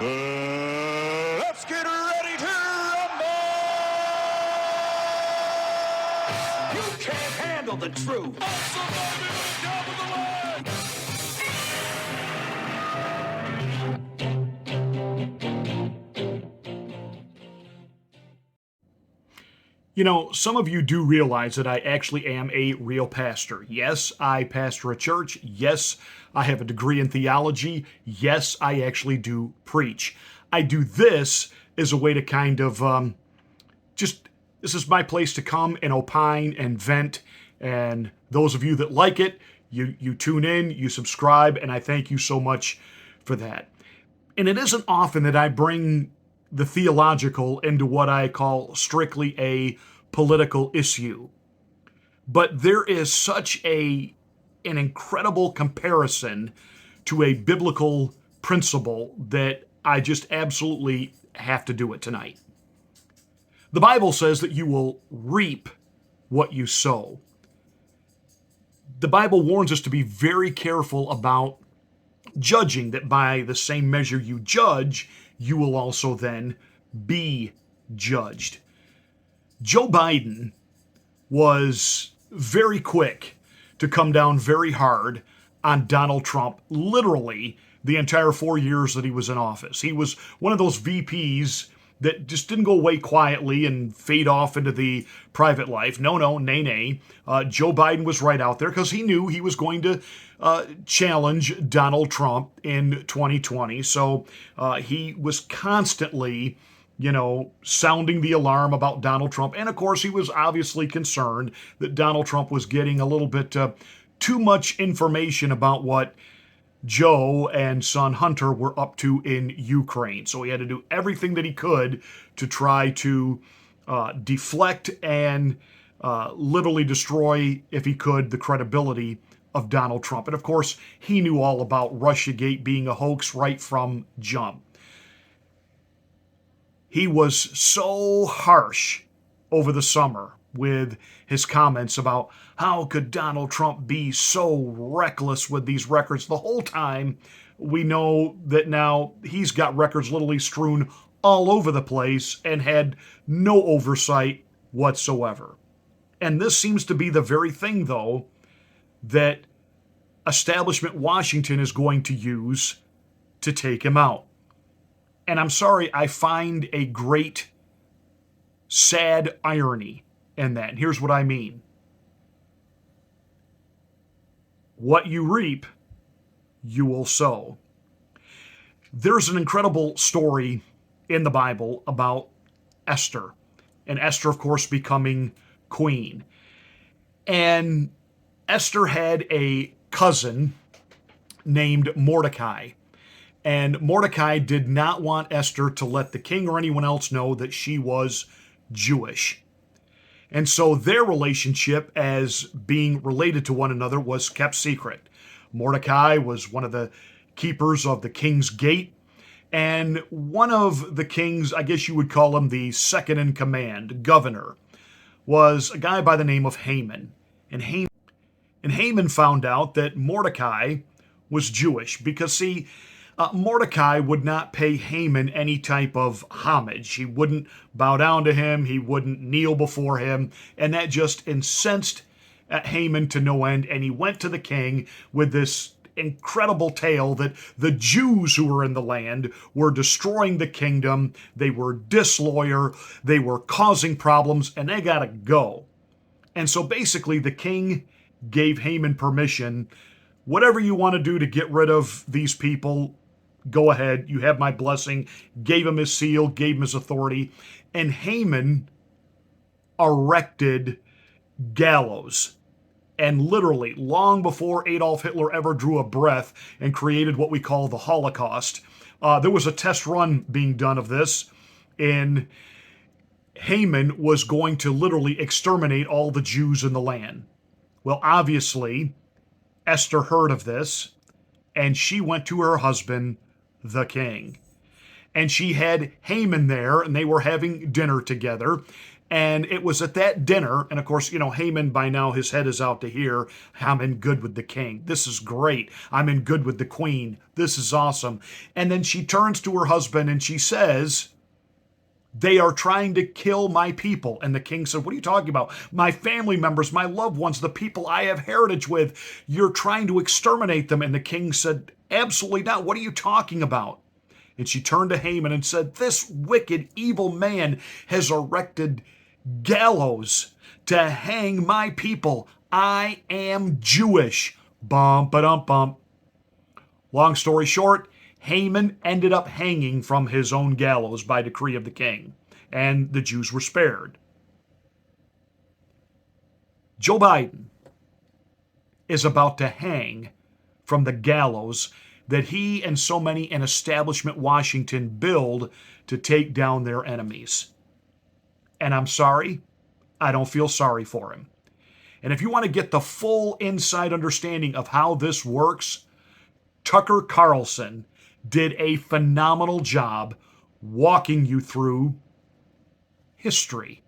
Let's get ready to rumble! You can't handle the truth. Awesome, baby, we're top of the line. You know, some of you do realize that I actually am a real pastor. Yes, I pastor a church. Yes, I have a degree in theology. Yes, I actually do preach. I do this as a way to kind of this is my place to come and opine and vent. And those of you that like it, you tune in, you subscribe, and I thank you so much for that. And it isn't often that I bring the theological into what I call strictly a political issue. But there is such an incredible comparison to a biblical principle that I just absolutely have to do it tonight. The Bible says that you will reap what you sow. The Bible warns us to be very careful about judging, that by the same measure you judge, you will also then be judged. Joe Biden was very quick to come down very hard on Donald Trump, literally the entire 4 years that he was in office. He was one of those VPs that just didn't go away quietly and fade off into the private life. No, nay. Joe Biden was right out there because he knew he was going to challenge Donald Trump in 2020. So he was constantly, sounding the alarm about Donald Trump. And of course, he was obviously concerned that Donald Trump was getting a little bit too much information about what Joe and son Hunter were up to in Ukraine. So he had to do everything that he could to try to deflect and literally destroy, if he could, the credibility of Donald Trump. And of course, he knew all about Russiagate being a hoax right from jump. He was so harsh over the summer with his comments about how could Donald Trump be so reckless with these records. The whole time, we know that now he's got records literally strewn all over the place and had no oversight whatsoever. And this seems to be the very thing, though, that establishment Washington is going to use to take him out. And I'm sorry, I find a great sad irony in that. And here's what I mean. What you reap, you will sow. There's an incredible story in the Bible about Esther, and Esther, of course, becoming queen. And Esther had a cousin named Mordecai. And Mordecai did not want Esther to let the king or anyone else know that she was Jewish. And so their relationship as being related to one another was kept secret. Mordecai was one of the keepers of the king's gate, and one of the king's, I guess you would call him the second in command, governor, was a guy by the name of Haman. And Haman found out that Mordecai was Jewish because, see, Mordecai would not pay Haman any type of homage. He wouldn't bow down to him. He wouldn't kneel before him. And that just incensed Haman to no end. And he went to the king with this incredible tale that the Jews who were in the land were destroying the kingdom. They were disloyal. They were causing problems, and they got to go. And so basically the king gave Haman permission. Whatever you want to do to get rid of these people, go ahead, you have my blessing. Gave him his seal, gave him his authority. And Haman erected gallows. And literally, long before Adolf Hitler ever drew a breath and created what we call the Holocaust, there was a test run being done of this. And Haman was going to literally exterminate all the Jews in the land. Well, obviously, Esther heard of this, and she went to her husband, the king. And she had Haman there, and they were having dinner together. And it was at that dinner, and of course, Haman by now, his head is out to here. I'm in good with the king. This is great. I'm in good with the queen. This is awesome. And then she turns to her husband and she says, they are trying to kill my people. And the king said, what are you talking about? My family members, my loved ones, the people I have heritage with. You're trying to exterminate them. And the king said, absolutely not. What are you talking about? And she turned to Haman and said, this wicked, evil man has erected gallows to hang my people. I am Jewish. Bum, ba-dum, bum. Long story short, Haman ended up hanging from his own gallows by decree of the king, and the Jews were spared. Joe Biden is about to hang from the gallows that he and so many in establishment Washington build to take down their enemies. And I'm sorry, I don't feel sorry for him. And if you want to get the full inside understanding of how this works, Tucker Carlson did a phenomenal job walking you through history.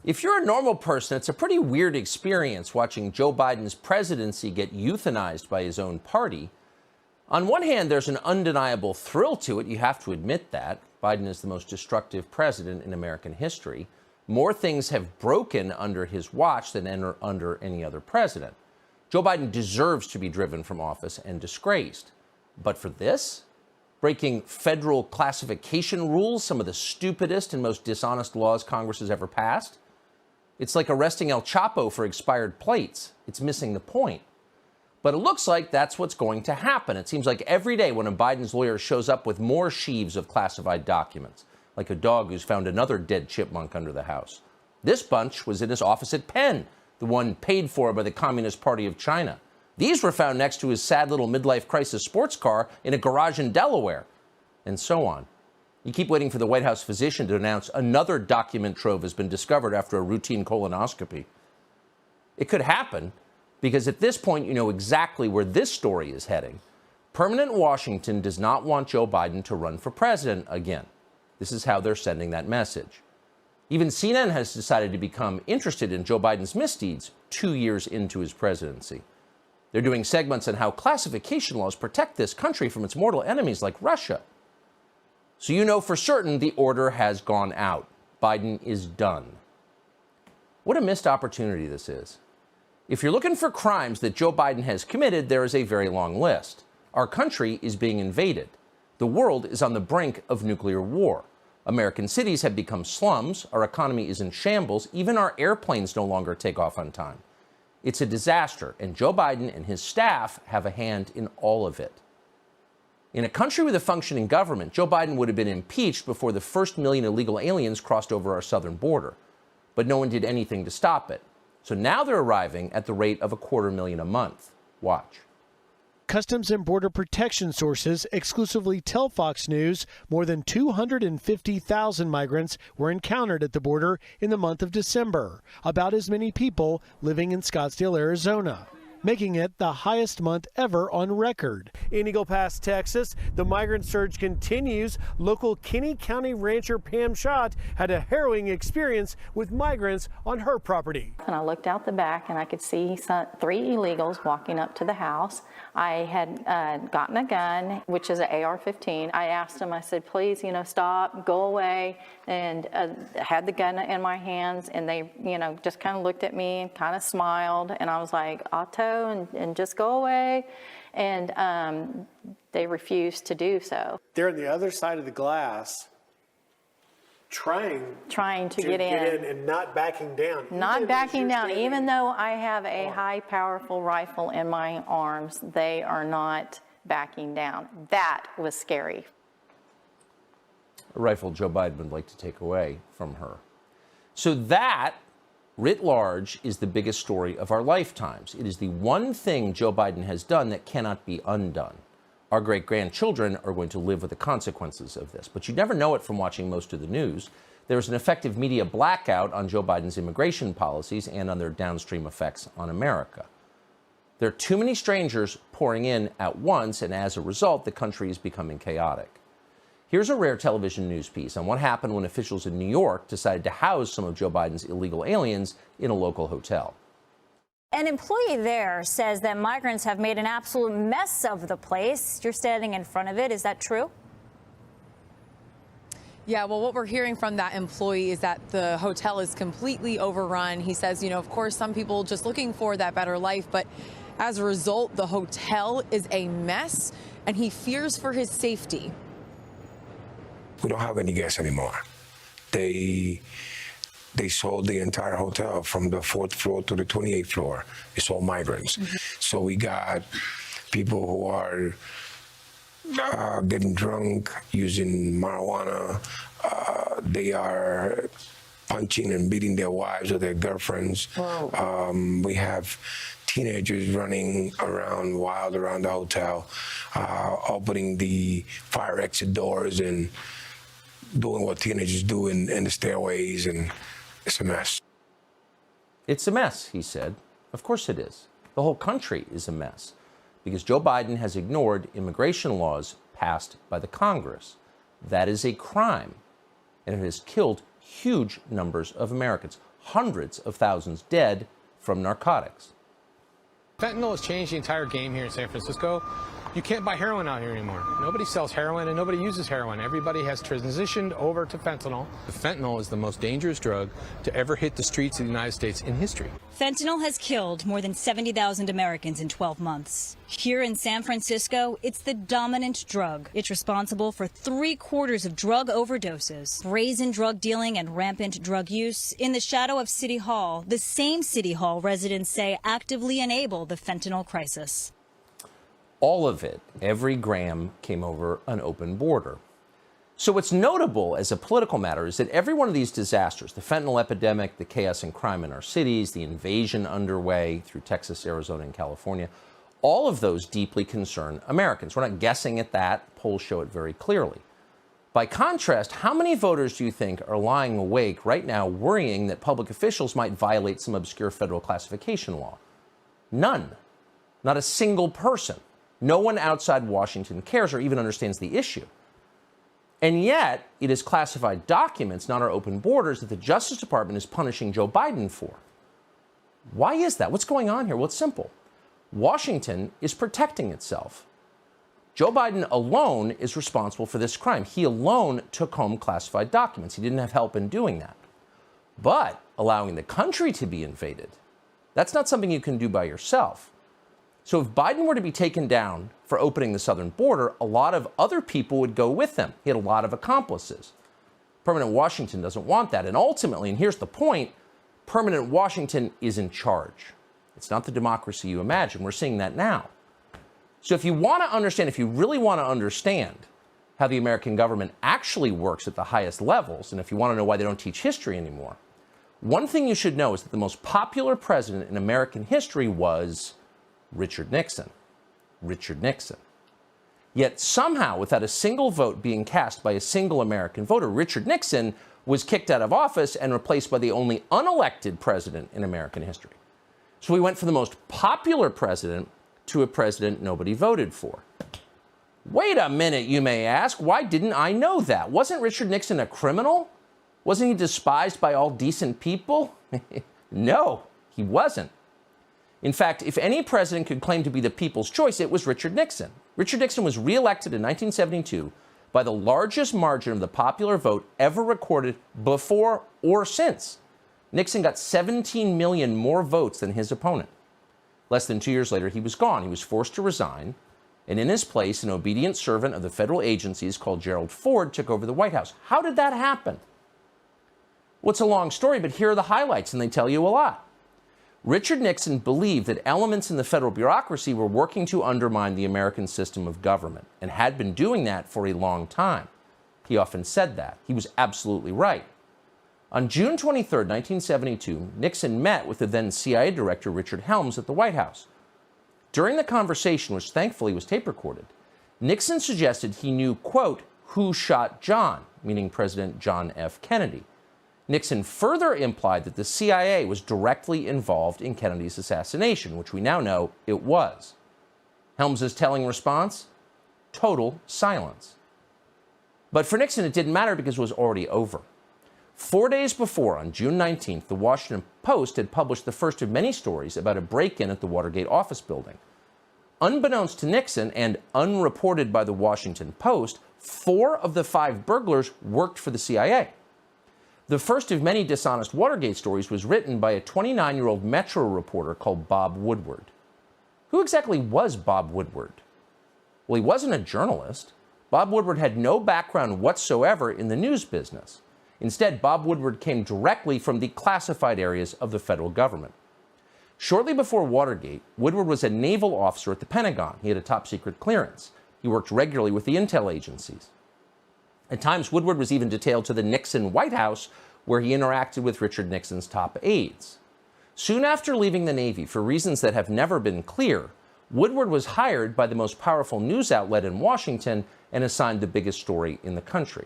If you're a normal person, it's a pretty weird experience watching Joe Biden's presidency get euthanized by his own party. On one hand, there's an undeniable thrill to it. You have to admit that. Biden is the most destructive president in American history. More things have broken under his watch than under any other president. Joe Biden deserves to be driven from office and disgraced. But for this, breaking federal classification rules, some of the stupidest and most dishonest laws Congress has ever passed, it's like arresting El Chapo for expired plates. It's missing the point. But it looks like that's what's going to happen. It seems like every day when a Biden's lawyer shows up with more sheaves of classified documents, like a dog who's found another dead chipmunk under the house. This bunch was in his office at Penn, the one paid for by the Communist Party of China. These were found next to his sad little midlife crisis sports car in a garage in Delaware, and so on. You keep waiting for the White House physician to announce another document trove has been discovered after a routine colonoscopy. It could happen, because at this point you know exactly where this story is heading. Permanent Washington does not want Joe Biden to run for president again. This is how they're sending that message. Even CNN has decided to become interested in Joe Biden's misdeeds 2 years into his presidency. They're doing segments on how classification laws protect this country from its mortal enemies like Russia. So you know for certain the order has gone out. Biden is done. What a missed opportunity this is. If you're looking for crimes that Joe Biden has committed, there is a very long list. Our country is being invaded. The world is on the brink of nuclear war. American cities have become slums. Our economy is in shambles. Even our airplanes no longer take off on time. It's a disaster, and Joe Biden and his staff have a hand in all of it. In a country with a functioning government, Joe Biden would have been impeached before the first million illegal aliens crossed over our southern border. But no one did anything to stop it. So now they're arriving at the rate of 250,000 a month. Watch. Customs and Border Protection sources exclusively tell Fox News more than 250,000 migrants were encountered at the border in the month of December, about as many people living in Scottsdale, Arizona, making it the highest month ever on record. In Eagle Pass, Texas, the migrant surge continues. Local Kinney County rancher Pam Schott had a harrowing experience with migrants on her property. And I looked out the back and I could see 3 illegals walking up to the house. I had gotten a gun, which is an AR-15. I asked them, I said, please, stop, go away. And had the gun in my hands, and they, just kind of looked at me and kind of smiled. And I was like, Otto, and just go away. And they refused to do so. They're on the other side of the glass, trying to get in and not backing down. Not backing down. Even though I have a high, powerful rifle in my arms, they are not backing down. That was scary. A rifle Joe Biden would like to take away from her. So that, writ large, is the biggest story of our lifetimes. It is the one thing Joe Biden has done that cannot be undone. Our great-grandchildren are going to live with the consequences of this. But you never know it from watching most of the news. There's an effective media blackout on Joe Biden's immigration policies and on their downstream effects on America. There are too many strangers pouring in at once, and as a result, the country is becoming chaotic. Here's a rare television news piece on what happened when officials in New York decided to house some of Joe Biden's illegal aliens in a local hotel. An employee there says that migrants have made an absolute mess of the place. You're standing in front of it. Is that true? Yeah, well, what we're hearing from that employee is that the hotel is completely overrun. He says, of course, some people just looking for that better life, but as a result, the hotel is a mess, and he fears for his safety. We don't have any guests anymore. They sold the entire hotel from the 4th floor to the 28th floor. It's all migrants. So we got people who are getting drunk, using marijuana. They are punching and beating their wives or their girlfriends. We have teenagers running around wild around the hotel, opening the fire exit doors and doing what teenagers do in the stairways, and it's a mess. It's a mess, he said. Of course it is. The whole country is a mess because Joe Biden has ignored immigration laws passed by the Congress. That is a crime, and it has killed huge numbers of Americans, hundreds of thousands dead from narcotics. Fentanyl has changed the entire game here in San Francisco. You can't buy heroin out here anymore. Nobody sells heroin and nobody uses heroin. Everybody has transitioned over to fentanyl. Fentanyl is the most dangerous drug to ever hit the streets of the United States in history. Fentanyl has killed more than 70,000 Americans in 12 months. Here in San Francisco, it's the dominant drug. It's responsible for 3/4 of drug overdoses, brazen drug dealing and rampant drug use. In the shadow of City Hall, the same City Hall residents say actively enable the fentanyl crisis. All of it, every gram, came over an open border. So what's notable as a political matter is that every one of these disasters, the fentanyl epidemic, the chaos and crime in our cities, the invasion underway through Texas, Arizona, and California, all of those deeply concern Americans. We're not guessing at that. Polls show it very clearly. By contrast, how many voters do you think are lying awake right now worrying that public officials might violate some obscure federal classification law? None. Not a single person. No one outside Washington cares or even understands the issue. And yet, it is classified documents, not our open borders, that the Justice Department is punishing Joe Biden for. Why is that? What's going on here? Well, it's simple. Washington is protecting itself. Joe Biden alone is responsible for this crime. He alone took home classified documents. He didn't have help in doing that. But allowing the country to be invaded, that's not something you can do by yourself. So if Biden were to be taken down for opening the southern border, a lot of other people would go with him. He had a lot of accomplices. Permanent Washington doesn't want that. And ultimately, and here's the point, permanent Washington is in charge. It's not the democracy you imagine. We're seeing that now. So if you want to understand, if you really want to understand how the American government actually works at the highest levels, and if you want to know why they don't teach history anymore, one thing you should know is that the most popular president in American history was Richard Nixon. Richard Nixon. Yet somehow, without a single vote being cast by a single American voter, Richard Nixon was kicked out of office and replaced by the only unelected president in American history. So we went from the most popular president to a president nobody voted for. Wait a minute, you may ask. Why didn't I know that? Wasn't Richard Nixon a criminal? Wasn't he despised by all decent people? No, he wasn't. In fact, if any president could claim to be the people's choice, it was Richard Nixon. Richard Nixon was reelected in 1972 by the largest margin of the popular vote ever recorded before or since. Nixon got 17 million more votes than his opponent. Less than 2 years later, he was gone. He was forced to resign. And in his place, an obedient servant of the federal agencies called Gerald Ford took over the White House. How did that happen? Well, it's a long story, but here are the highlights, and they tell you a lot. Richard Nixon believed that elements in the federal bureaucracy were working to undermine the American system of government and had been doing that for a long time. He often said that. He was absolutely right. On June 23, 1972, Nixon met with the then CIA director Richard Helms at the White House. During the conversation, which thankfully was tape recorded, Nixon suggested he knew, quote, who shot John, meaning President John F. Kennedy. Nixon further implied that the CIA was directly involved in Kennedy's assassination, which we now know it was. Helms's telling response? Total silence. But for Nixon, it didn't matter because it was already over. 4 days before, on June 19th, the Washington Post had published the first of many stories about a break-in at the Watergate office building. Unbeknownst to Nixon and unreported by the Washington Post, 4 of the 5 burglars worked for the CIA. The first of many dishonest Watergate stories was written by a 29-year-old Metro reporter called Bob Woodward. Who exactly was Bob Woodward? Well, he wasn't a journalist. Bob Woodward had no background whatsoever in the news business. Instead, Bob Woodward came directly from the classified areas of the federal government. Shortly before Watergate, Woodward was a naval officer at the Pentagon. He had a top-secret clearance. He worked regularly with the intel agencies. At times, Woodward was even detailed to the Nixon White House, where he interacted with Richard Nixon's top aides. Soon after leaving the Navy, for reasons that have never been clear, Woodward was hired by the most powerful news outlet in Washington and assigned the biggest story in the country.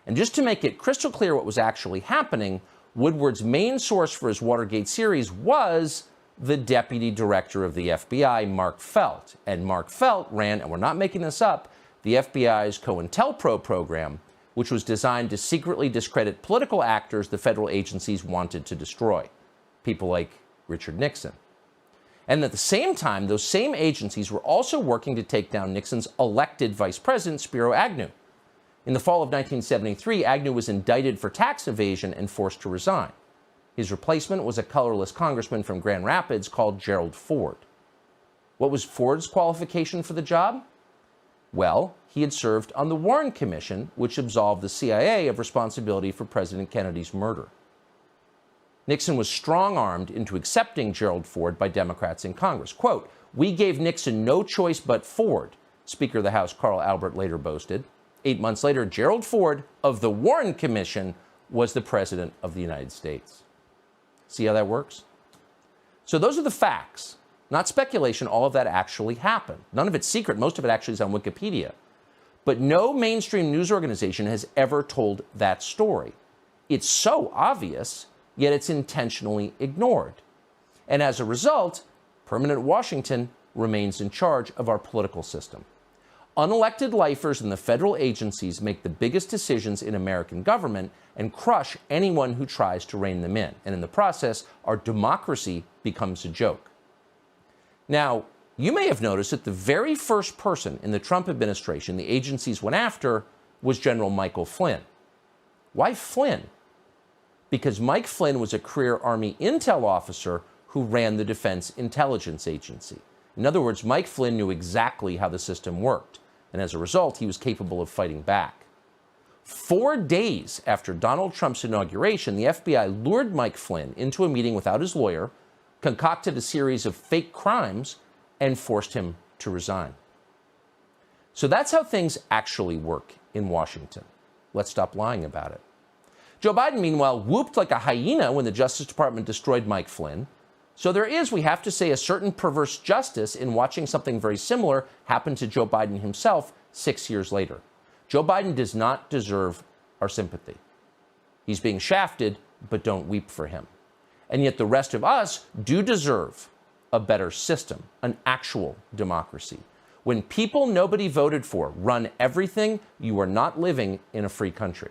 And just to make it crystal clear what was actually happening, Woodward's main source for his Watergate series was the deputy director of the FBI, Mark Felt. And Mark Felt ran, and we're not making this up, the FBI's COINTELPRO program, which was designed to secretly discredit political actors the federal agencies wanted to destroy, people like Richard Nixon. And at the same time, those same agencies were also working to take down Nixon's elected vice president, Spiro Agnew. In the fall of 1973, Agnew was indicted for tax evasion and forced to resign. His replacement was a colorless congressman from Grand Rapids called Gerald Ford. What was Ford's qualification for the job? Well, he had served on the Warren Commission, which absolved the CIA of responsibility for President Kennedy's murder. Nixon was strong-armed into accepting Gerald Ford by Democrats in Congress. Quote, "We gave Nixon no choice but Ford," Speaker of the House Carl Albert later boasted. 8 months later, Gerald Ford of the Warren Commission was the President of the United States. See how that works? So those are the facts, not speculation. All of that actually happened. None of it's secret. Most of it actually is on Wikipedia. But no mainstream news organization has ever told that story. It's so obvious, yet it's intentionally ignored. And as a result, permanent Washington remains in charge of our political system. Unelected lifers in the federal agencies make the biggest decisions in American government and crush anyone who tries to rein them in. And in the process, our democracy becomes a joke. Now, you may have noticed that the very first person in the Trump administration the agencies went after was General Michael Flynn. Why Flynn? Because Mike Flynn was a career Army intel officer who ran the Defense Intelligence Agency. In other words, Mike Flynn knew exactly how the system worked. And as a result, he was capable of fighting back. 4 days after Donald Trump's inauguration, the FBI lured Mike Flynn into a meeting without his lawyer, concocted a series of fake crimes, and forced him to resign. So that's how things actually work in Washington. Let's stop lying about it. Joe Biden, meanwhile, whooped like a hyena when the Justice Department destroyed Mike Flynn. So there is, we have to say, a certain perverse justice in watching something very similar happen to Joe Biden himself 6 years later. Joe Biden does not deserve our sympathy. He's being shafted, but don't weep for him. And yet the rest of us do deserve a better system, an actual democracy. When people nobody voted for run everything, you are not living in a free country.